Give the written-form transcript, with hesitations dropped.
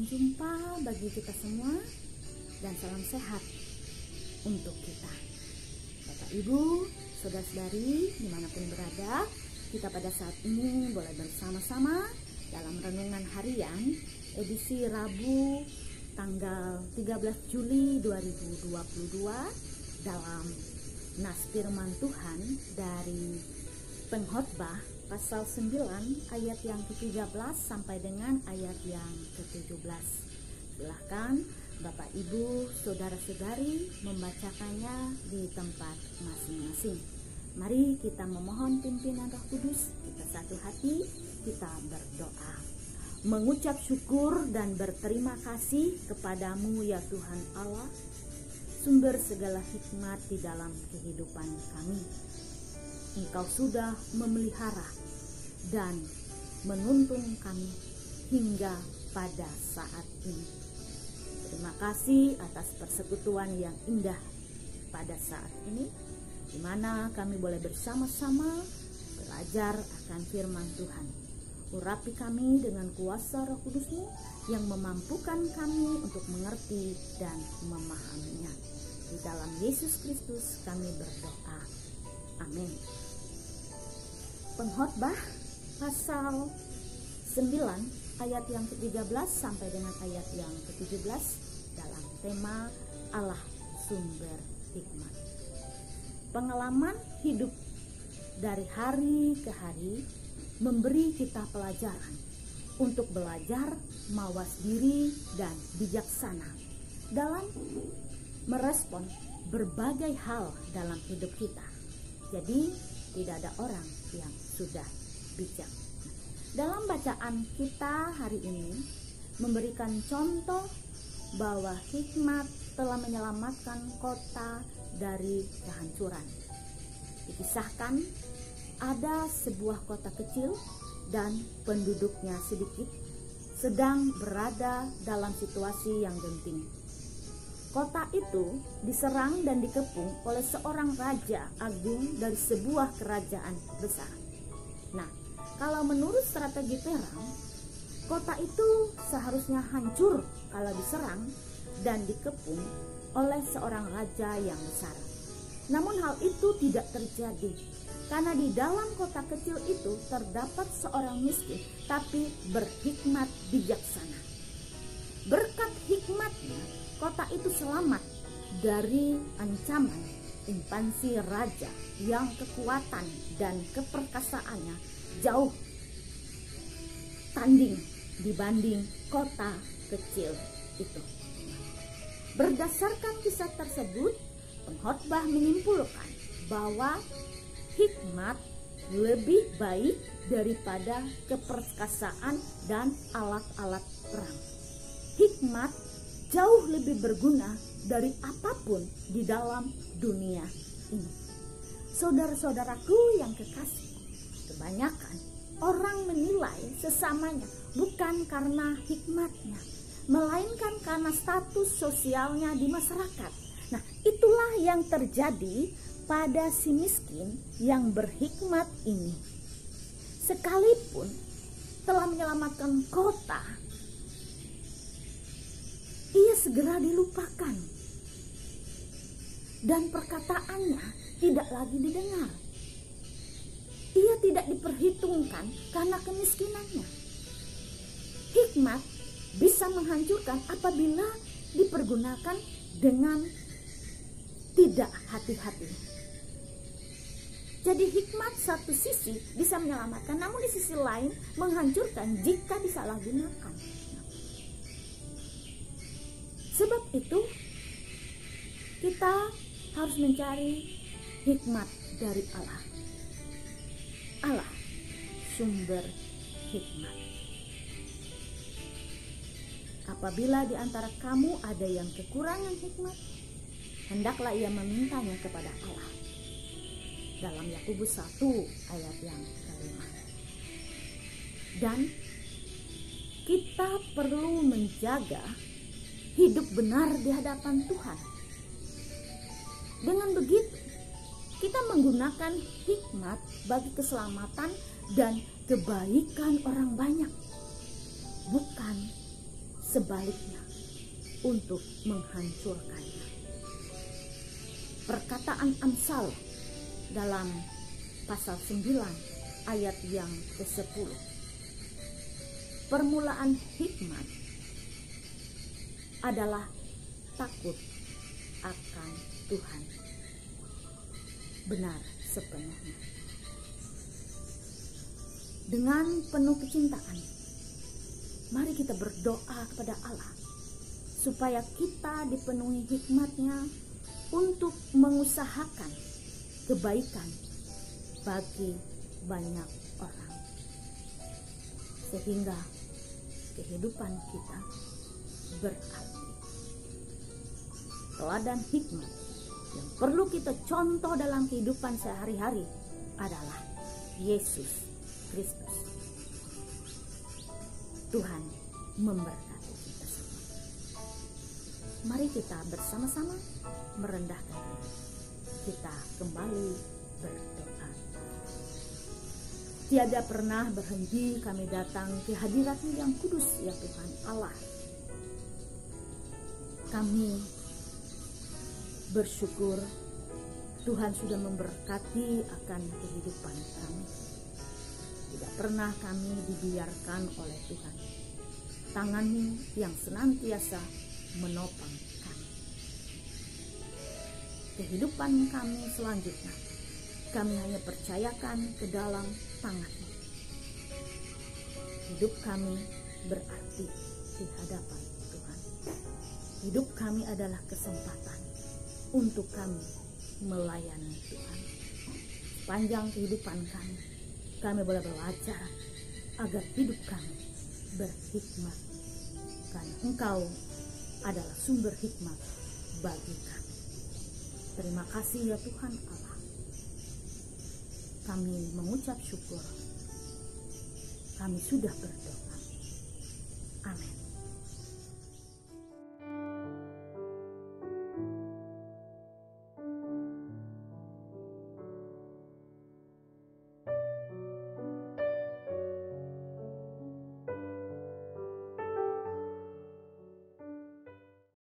jumpa bagi kita semua dan salam sehat untuk kita. Bapak Ibu, saudara-saudari dimanapun berada, kita pada saat ini boleh bersama-sama dalam renungan harian edisi Rabu tanggal 13 Juli 2022 dalam nas firman Tuhan dari Pengkhotbah pasal 9 ayat yang ke-13 sampai dengan ayat yang ke-17. Silahkan Bapak Ibu, saudara-saudari membacakannya di tempat masing-masing. Mari kita memohon pimpinan Roh Kudus, kita satu hati, kita berdoa. Mengucap syukur dan berterima kasih kepadamu ya Tuhan Allah, sumber segala hikmat di dalam kehidupan kami. Engkau sudah memelihara dan menuntun kami hingga pada saat ini. Terima kasih atas persekutuan yang indah pada saat ini, di mana kami boleh bersama-sama belajar akan firman Tuhan. Urapi kami dengan kuasa Roh Kudus-Mu yang memampukan kami untuk mengerti dan memahaminya. Di dalam Yesus Kristus kami berdoa. Amin. Pengkhotbah pasal 9 ayat yang ke-13 sampai dengan ayat yang ke-17 dalam tema Allah sumber hikmat. Pengalaman hidup dari hari ke hari memberi kita pelajaran untuk belajar mawas diri dan bijaksana dalam merespon berbagai hal dalam hidup kita. Jadi tidak ada orang yang sudah bijak. Dalam bacaan kita hari ini memberikan contoh bahwa hikmat telah menyelamatkan kota dari kehancuran. Dikisahkan ada sebuah kota kecil dan penduduknya sedikit sedang berada dalam situasi yang genting. Kota itu diserang dan dikepung oleh seorang raja agung dari sebuah kerajaan besar. Nah, kalau menurut strategi perang, kota itu seharusnya hancur kalau diserang dan dikepung oleh seorang raja yang besar. Namun hal itu tidak terjadi, karena di dalam kota kecil itu terdapat seorang miskin tapi berhikmat bijaksana. Berkat hikmatnya, kota itu selamat dari ancaman invasi raja yang kekuatan dan keperkasaannya jauh tanding dibanding kota kecil itu. Berdasarkan kisah tersebut, pengkhotbah menyimpulkan bahwa hikmat lebih baik daripada keperkasaan dan alat-alat perang. Hikmat jauh lebih berguna dari apapun di dalam dunia ini. Saudara-saudaraku yang kekasih, kebanyakan orang menilai sesamanya bukan karena hikmatnya, melainkan karena status sosialnya di masyarakat. Nah, itulah yang terjadi pada si miskin yang berhikmat ini. Sekalipun telah menyelamatkan kota, ia segera dilupakan dan perkataannya tidak lagi didengar. Ia tidak diperhitungkan karena kemiskinannya. Hikmat bisa menghancurkan apabila dipergunakan dengan tidak hati-hati. Jadi hikmat satu sisi bisa menyelamatkan, namun di sisi lain menghancurkan jika disalahgunakan. Sebab itu kita harus mencari hikmat dari Allah. Allah sumber hikmat. Apabila di antara kamu ada yang kekurangan hikmat, hendaklah ia memintanya kepada Allah. Dalam Yakobus 1 ayat yang ke-5. Dan kita perlu menjaga hidup benar di hadapan Tuhan. Dengan begitu, kita menggunakan hikmat bagi keselamatan dan kebaikan orang banyak, bukan sebaliknya untuk menghancurkannya. Perkataan Amsal dalam pasal 9 ayat yang ke-10. Permulaan hikmat adalah takut akan Tuhan. Benar sepenuhnya. Dengan penuh kecintaan, mari kita berdoa kepada Allah supaya kita dipenuhi hikmat-Nya untuk mengusahakan kebaikan bagi banyak orang, sehingga kehidupan kita berarti. Teladan hikmat yang perlu kita contoh dalam kehidupan sehari-hari adalah Yesus Kristus. Tuhan memberkati kita semua. Mari kita bersama-sama merendahkan diri. Kita kembali berdoa. Tiada pernah berhenti kami datang ke hadirat-Mu yang kudus, ya Tuhan Allah. Kami bersyukur Tuhan sudah memberkati akan kehidupan kami. Tidak pernah kami dibiarkan oleh Tuhan. Tangan-Mu yang senantiasa menopang kami. Kehidupan kami selanjutnya, kami hanya percayakan ke dalam tangan-Mu. Hidup kami berarti di hadapan Tuhan. Hidup kami adalah kesempatan untuk kami melayani Tuhan. Sepanjang kehidupan kami boleh belajar agar hidup kami berhikmat, karena Engkau adalah sumber hikmat bagi kami. Terima kasih ya Tuhan Allah. Kami mengucap syukur. Kami sudah berdoa. Amin.